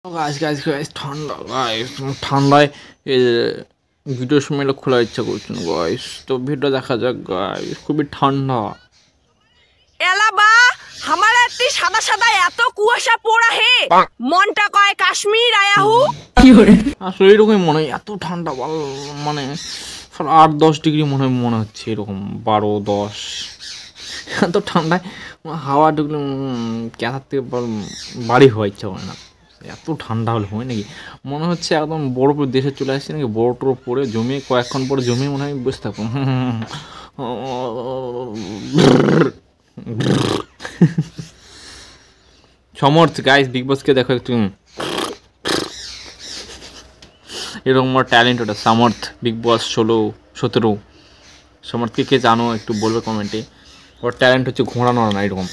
Guys guys guys ঠান্ডা guys ঠান্ডায় video সময় খোলার ইচ্ছা করছে না গাইস। তো ভিডিও দেখা যাক গাইস, খুবই ঠান্ডা। এলাবা আমার এতি সাদা সাদা এত কুয়াশা পড়া হে মনটা কয় কাশ্মীর আয়াহু আসলে এরকমই মনে হয়, এত ঠান্ডা মানে 8-10 ডিগ্রি মনে হচ্ছে, এরকম 12-10 এত ঠান্ডায় হাওয়া ঢুকলে ক্যাথার থেকে বাড়ি হওয়া ইচ্ছা করে না। এত ঠান্ডা হলে হয় নাকি, মনে হচ্ছে একদম বরফ দেশে চলে আসছে নাকি, বরফ টরফ পরে জমিয়ে কয়েকক্ষণ পরে জমিয়ে মনে হয় বসে থাকুন। সমর্থ গাইস, বিগ বসকে দেখো একটু, এরকম আমার ট্যালেন্ট ওটা সমর্থ। বিগ বস 16-17 সমর্থকে কে জানো একটু বলবে কমেন্টে। ওর ট্যালেন্ট হচ্ছে ঘোরানো না এরকম।